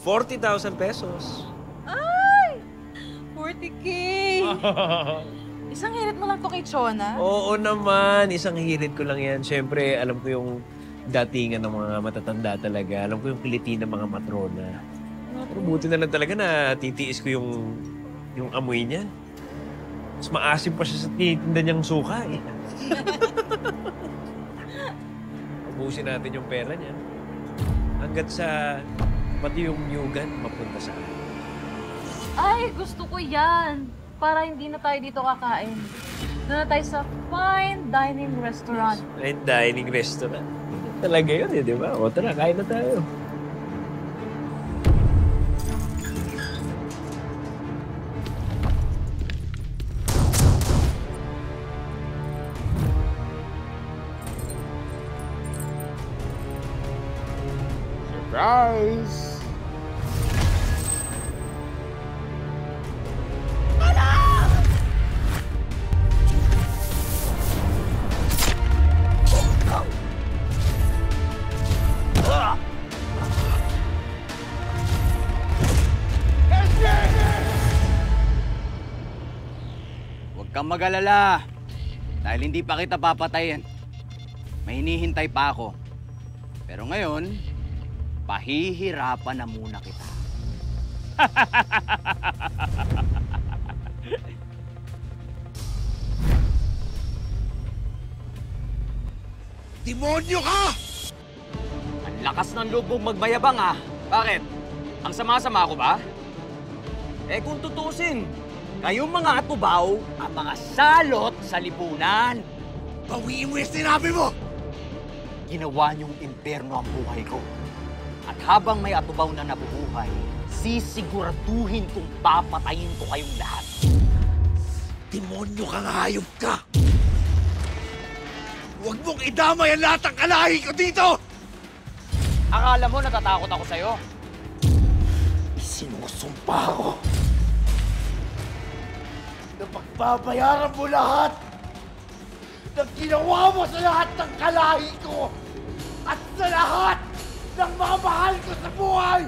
40,000 pesos. Ay! 40K! Isang hirit mo lang to kay Chona? Oo naman, isang hirit ko lang yan. Siyempre, alam ko yung datingan ng mga matatanda talaga. Alam ko yung kiliti ng mga matrona. Pero buti na lang talaga na titiis ko yung amoy niya. Mas maasim pa siya sa titinda niyang suka eh. Ubusin natin yung pera niya. Hanggat sa pati yung nyugan mapunta sa akin. Ay, gusto ko yan. Para hindi na tayo dito kakain. Doon na tayo sa fine dining restaurant. Fine dining restaurant. Talaga yun eh, di ba? O tara, kain na tayo. Surprise! Huwag kang mag-alala. Dahil hindi pa kita papatayin. May hinihintay pa ako. Pero ngayon, pahihirapan na muna kita. Demonyo ka! Ang lakas ng loob mong magbayabang ah. Bakit? Ang sama-sama ko ba? Eh kung tutusin, kayong mga atubaw ang mga salot sa lipunan. Bawiin mo yung sinabi mo! Ginawa niyong impyerno ang buhay ko. At habang may atubaw na nabubuhay, sisiguraduhin kong papatayin ko kayong lahat. Demonyo kang hayop ka! Huwag mong idamay ang lahat ng kalahi ko dito! Akala mo natatakot ako sa'yo? Sinusumpa ko na pagbabayaran mo lahat ng ginawa mo sa lahat ng kalahi ko at sa lahat ng mga mahal ko sa buhay!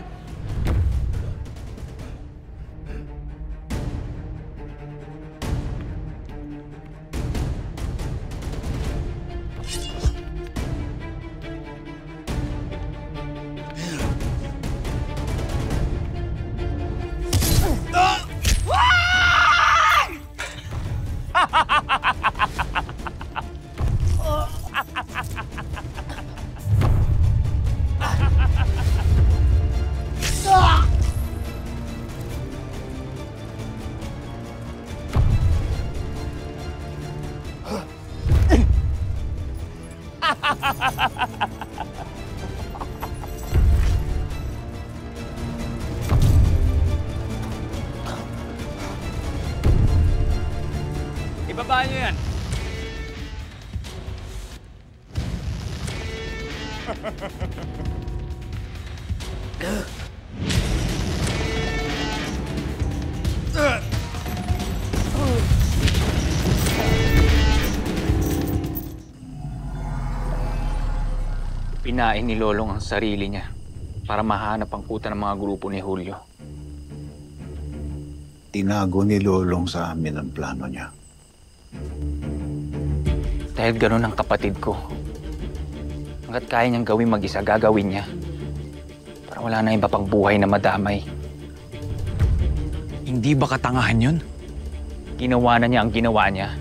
Ibaba niyo yan. Pinain ni Lolong ang sarili niya para mahanap ang kuta ng mga grupo ni Julio. Tinago ni Lolong sa amin ang plano niya. Dahil ganun ang kapatid ko. Hanggat kaya niyang gawin mag-isa, gagawin niya. Para wala na iba pang buhay na madamay. Hindi ba katangahan yun? Ginawa na niya ang ginawa niya.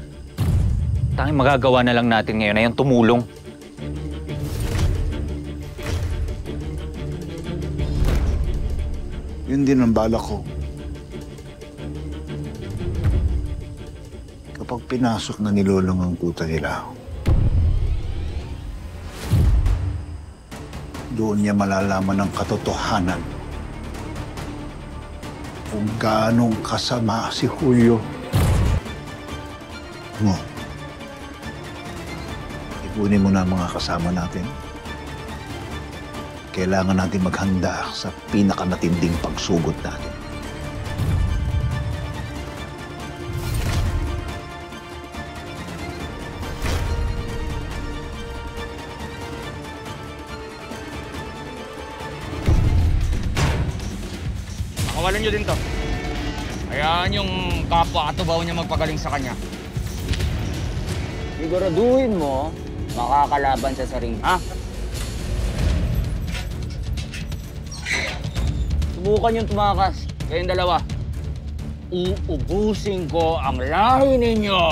Tanging magagawa na lang natin ngayon ay ang tumulong. Yun din ang balak ko. Kapag pinasok na ni Lolong ang kuta nila, doon niya malalaman ang katotohanan kung gaanong kasama si Julio. Mo, ipunin mo na ang mga kasama natin. Kailangan natin maghanda sa pinakamatinding pagsugod natin. kawalan nyo din to. Hayaan yung kapwa atubaw niya magpagaling sa kanya. Siguraduhin mo, makakalaban siya sa ring. Ha? Subukan yung tumakas. Kayong dalawa. Uubusin ko ang lahi ninyo.